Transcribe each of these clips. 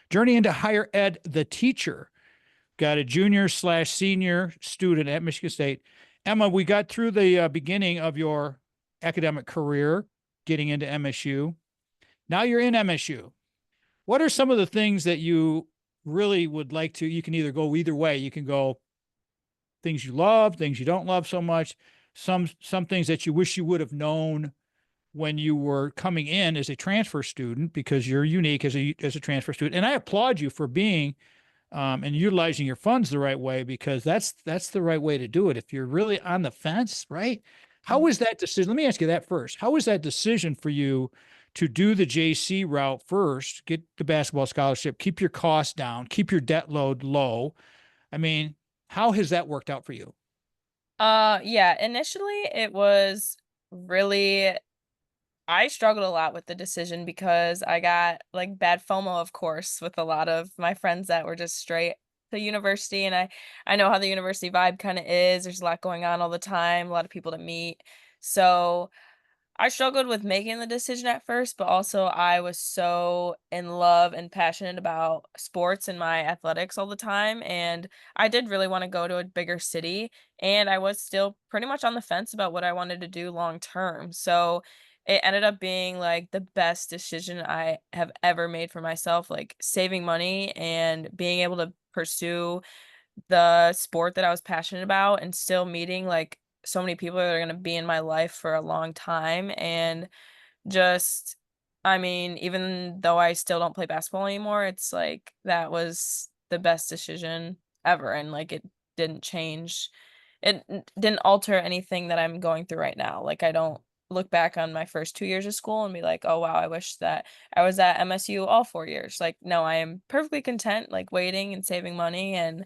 Journey into Higher Ed, the teacher. Got a junior slash senior student at Michigan State. Emma, we got through the beginning of your academic career, getting into MSU. Now you're in MSU. What are some of the things that you really would like to? You can either go either way. You can go things you love, things you don't love so much, some things that you wish you would have known when you were coming in as a transfer student because you're unique as a transfer student. And I applaud you for being and utilizing your funds the right way because that's the right way to do it. If you're really on the fence, right? How was that decision? Let me ask you that first. How was that decision for you to do the JC route first, get the basketball scholarship, keep your costs down, keep your debt load low? I mean, how has that worked out for you? Yeah, initially it was really I struggled a lot with the decision because I got like bad FOMO, of course, with a lot of my friends that were just straight to university, and I know how the university vibe kind of is. There's a lot going on all the time, a lot of people to meet. So I struggled with making the decision at first, but also I was so in love and passionate about sports and my athletics all the time. And I did really want to go to a bigger city. And I was still pretty much on the fence about what I wanted to do long term. So it ended up being like the best decision I have ever made for myself, like saving money and being able to pursue the sport that I was passionate about and still meeting like so many people that are going to be in my life for a long time and just I mean even though I still don't play basketball anymore, it's like that was the best decision ever, and like it didn't change, didn't alter anything that I'm going through right now. Like I don't look back on my first 2 years of school and be like, "Oh wow, I wish that I was at MSU all 4 years." Like no, I am perfectly content like waiting and saving money, and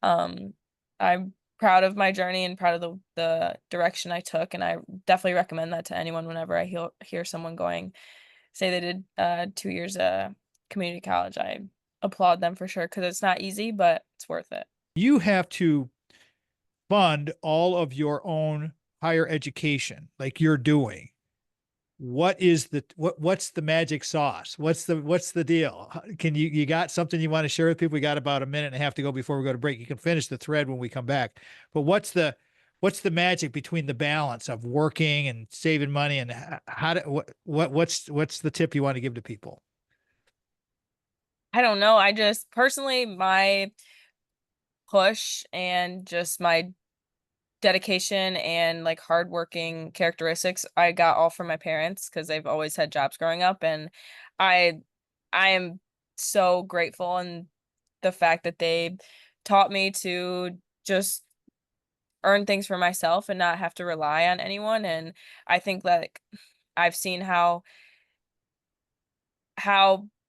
um, I'm proud of my journey and proud of the direction I took, and I definitely recommend that to anyone whenever I hear someone going say they did, 2 years, community college. I applaud them for sure because it's not easy, but it's worth it. You have to fund all of your own higher education like you're doing. What's the magic sauce? What's the deal? Can you got something you want to share with people? We got about a minute and a half to go before we go to break. You can finish the thread when we come back. But what's the magic between the balance of working and saving money and how to what's the tip you want to give to people? I don't know, I just personally, my push and just my dedication and, like, hardworking characteristics, I got all from my parents because 'cause they've always had jobs growing up, and I I am so grateful and the fact that they taught me to just earn things for myself and not have to rely on anyone, and I think, like, I've seen how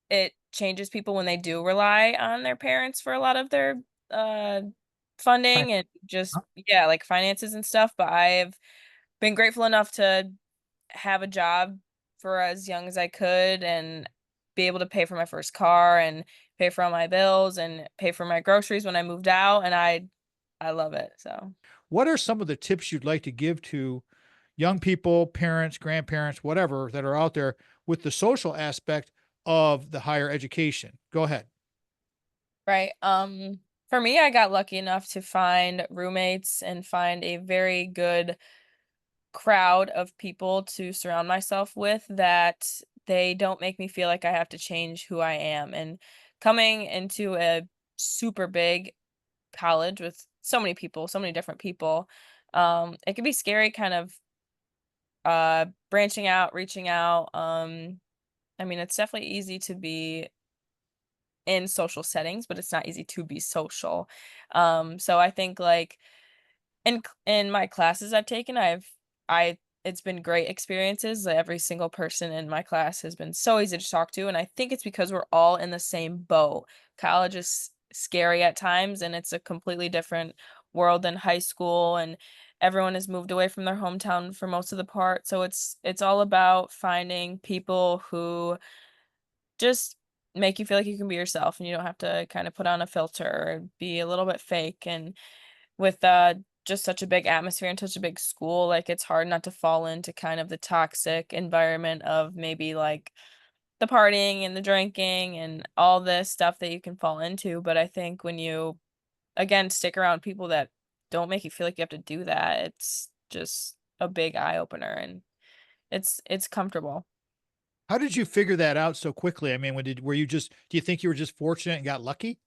it changes people when they do rely on their parents for a lot of their, uh, funding and just yeah, like, finances and stuff, but I've been grateful enough to have a job for as young as I could and be able to pay for my first car and pay for all my bills and pay for my groceries when I moved out, and I love it, so. What are some of the tips you'd like to give to young people, parents, grandparents, whatever that are out there with the social aspect of the higher education? Go ahead. Right, for me, I got lucky enough to find roommates and find a very good crowd of people to surround myself with that they don't make me feel like I have to change who I am, and coming into a super big college with so many people, so many different people, it can be scary kind of, branching out, reaching out, I mean, it's definitely easy to be in social settings, but it's not easy to be social. So I think like in my classes I've taken, I it's been great experiences. Like, every single person in my class has been so easy to talk to, and I think it's because we're all in the same boat. College is scary at times, and it's a completely different world than high school, and everyone has moved away from their hometown for most of the part. So it's all about finding people who just make you feel like you can be yourself and you don't have to kind of put on a filter or be a little bit fake. And with just such a big atmosphere and such a big school, like it's hard not to fall into kind of the toxic environment of maybe like the partying and the drinking and all this stuff that you can fall into. But I think when you again stick around people that don't make you feel like you have to do that, it's just a big eye opener and it's comfortable. How did you figure that out so quickly? I mean, were you just, do you think you were just fortunate and got lucky?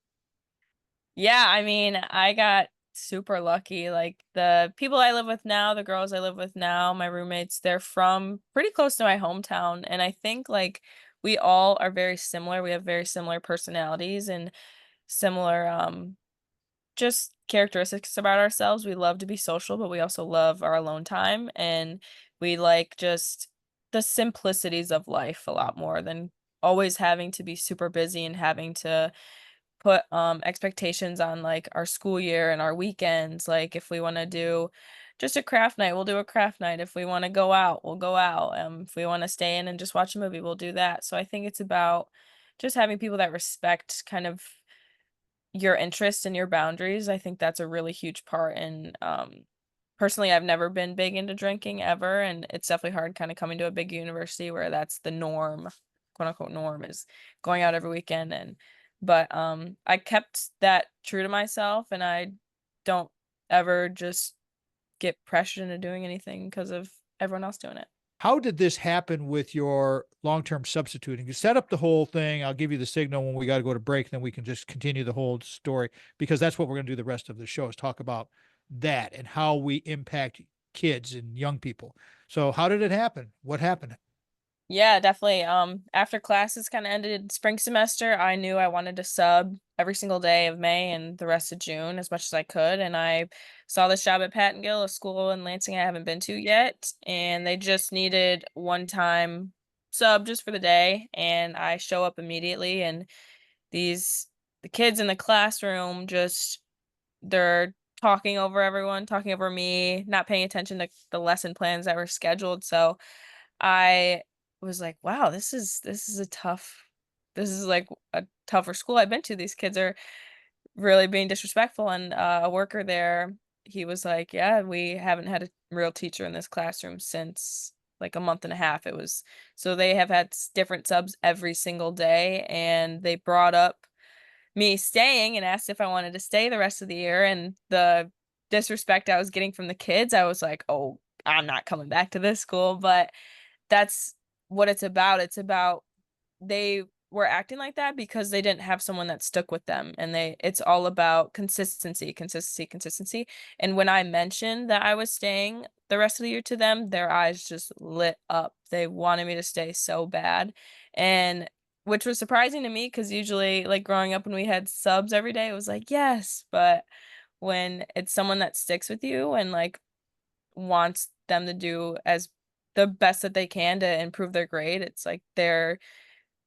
Yeah, I mean, I got super lucky. Like the people I live with now, the girls I live with now, my roommates, they're from pretty close to my hometown. And I think like we all are very similar. We have very similar personalities and similar just characteristics about ourselves. We love to be social, but we also love our alone time and we like just the simplicities of life a lot more than always having to be super busy and having to put expectations on like our school year and our weekends. Like if we want to do just a craft night, we'll do a craft night. If we want to go out, we'll go out. If we want to stay in and just watch a movie, we'll do that. So I think it's about just having people that respect kind of your interests and your boundaries. I think that's a really huge part. And personally, I've never been big into drinking ever, and it's definitely hard kind of coming to a big university where that's the norm, quote unquote norm is going out every weekend. And but I kept that true to myself, and I don't ever just get pressured into doing anything because of everyone else doing it. How did this happen with your long-term substituting? You set up the whole thing. I'll give you the signal when we got to go to break, then we can just continue the whole story because that's what we're going to do the rest of the show is talk about that and how we impact kids and young people. So how did it happen? What happened? Yeah, definitely. After classes kind of ended spring semester, I knew I wanted to sub every single day of May and the rest of June as much as I could. And I saw this job at Pattongill, a school in Lansing I haven't been to yet. And they just needed one time sub just for the day. And I show up immediately. And the kids in the classroom just, they're talking over everyone, talking over me, not paying attention to the lesson plans that were scheduled. So, I was like, "Wow, this is a this is like a tougher school I've been to. These kids are really being disrespectful." And a worker there, he was like, "Yeah, we haven't had a real teacher in this classroom since like a month and a half." It was so they have had different subs every single day, and they brought up me staying and asked if I wanted to stay the rest of the year. And the disrespect I was getting from the kids, I was like, "Oh, I'm not coming back to this school." But that's what it's about. It's about they were acting like that because they didn't have someone that stuck with them, and it's all about consistency, consistency, consistency. And when I mentioned that I was staying the rest of the year to them, their eyes just lit up. They wanted me to stay so bad. And which was surprising to me because usually like growing up when we had subs every day, it was like, yes, but when it's someone that sticks with you and like wants them to do as the best that they can to improve their grade, it's like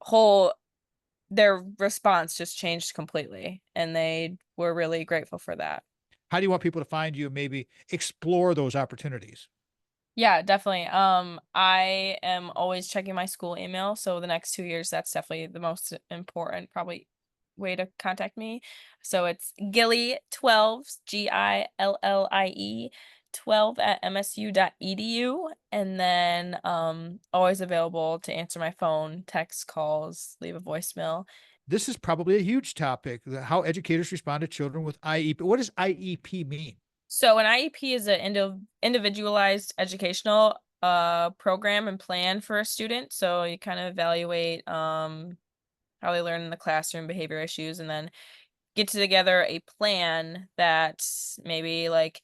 whole their response just changed completely, and they were really grateful for that. How do you want people to find you and maybe explore those opportunities? Yeah, definitely. I am always checking my school email, so the next 2 years, that's definitely the most important probably way to contact me. So it's Gillie 12, Gillie 12 at msu.edu, and then always available to answer my phone, text, calls, leave a voicemail. This is probably a huge topic, how educators respond to children with IEP. What does IEP mean? So an IEP is an individualized educational program and plan for a student. So you kind of evaluate how they learn in the classroom, behavior issues, and then get together a plan that maybe like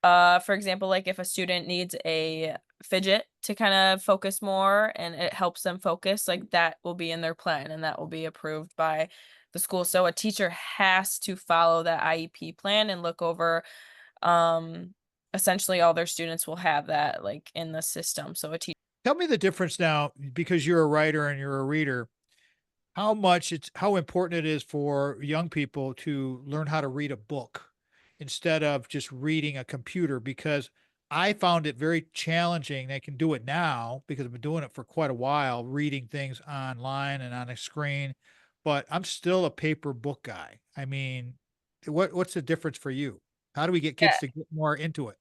for example, like if a student needs a fidget to kind of focus more and it helps them focus, like that will be in their plan and that will be approved by the school. So a teacher has to follow that IEP plan and look over um essentially all their students will have that like in the system. So a teacher. Tell me the difference now, because you're a writer and you're a reader, how important it is for young people to learn how to read a book instead of just reading a computer, because I found it very challenging. I can do it now because I've been doing it for quite a while, reading things online and on a screen, but I'm still a paper book guy. I mean, what's the difference for you? How do we get kids to get more into it?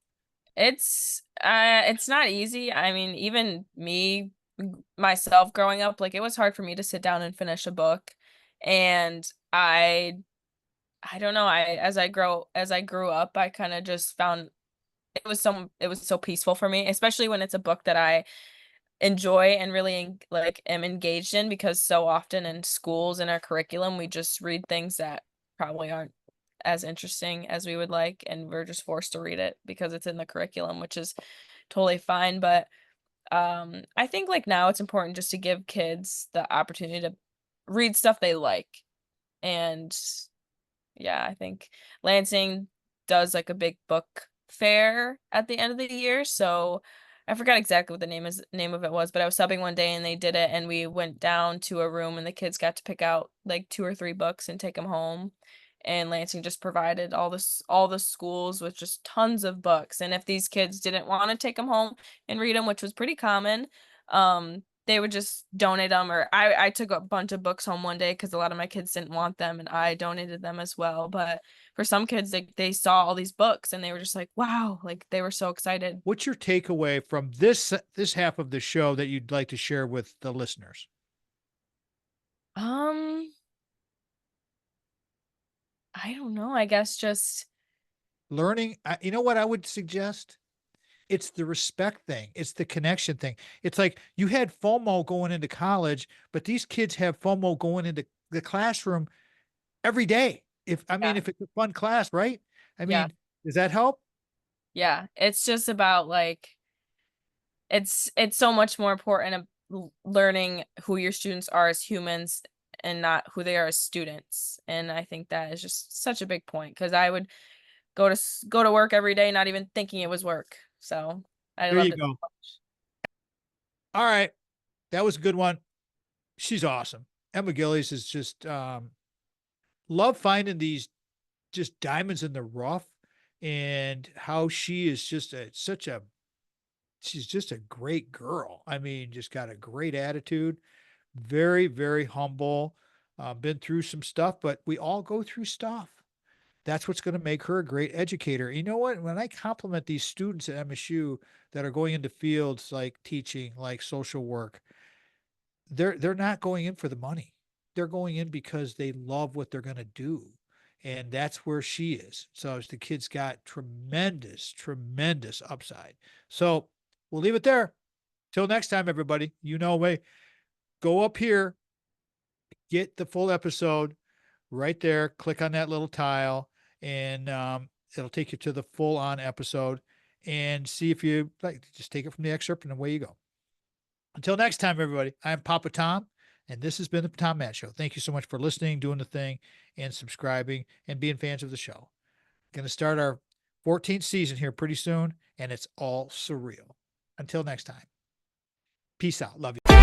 It's not easy. I mean, even me myself growing up, like it was hard for me to sit down and finish a book. And I don't know, as I grew up, I kind of just found it was so peaceful for me, especially when it's a book that I enjoy and really like am engaged in, because so often in schools in our curriculum we just read things that probably aren't as interesting as we would like, and we're just forced to read it because it's in the curriculum, which is totally fine. But I think like now it's important just to give kids the opportunity to read stuff they like. And yeah, I think Lansing does like a big book fair at the end of the year. So I forgot exactly what the name of it was, but I was subbing one day and they did it, and we went down to a room and the kids got to pick out like 2 or 3 books and take them home. And Lansing just provided all the schools with just tons of books. And if these kids didn't want to take them home and read them, which was pretty common, they would just donate them. Or I took a bunch of books home one day because a lot of my kids didn't want them, and I donated them as well. But for some kids, they saw all these books and they were just like, wow, like they were so excited. What's your takeaway from this half of the show that you'd like to share with the listeners? Um, I don't know. I guess just Learning, you know what I would suggest? It's the respect thing. It's the connection thing. It's like you had FOMO going into college, but these kids have FOMO going into the classroom every day. yeah, If it's a fun class, right? I yeah, mean, does that help? yeah. It's just about like it's so much more important learning who your students are as humans and not who they are as students. And I think that is just such a big point, because I would go to work every day not even thinking it was work. So I There you loved it so go. much. All right. That was a good one. She's awesome. Emma Gillies is just love finding these just diamonds in the rough, and how she is just she's just a great girl. I mean, just got a great attitude, very, very humble, been through some stuff, but we all go through stuff. That's what's going to make her a great educator. You know what? When I compliment these students at MSU that are going into fields like teaching, like social work, they're not going in for the money. They're going in because they love what they're going to do. And that's where she is. So the kid's got tremendous, tremendous upside. So we'll leave it there. Till next time, everybody. You know me. Go up here, get the full episode right there. Click on that little tile, and it'll take you to the full on episode, and see if you like. Just take it from the excerpt, and away you go. Until next time, everybody, I'm Papa Tom, and this has been the Tom Matt Show. Thank you so much for listening, doing the thing, and subscribing, and being fans of the show. Going to start our 14th season here pretty soon, and it's all surreal. Until next time, peace out. Love you.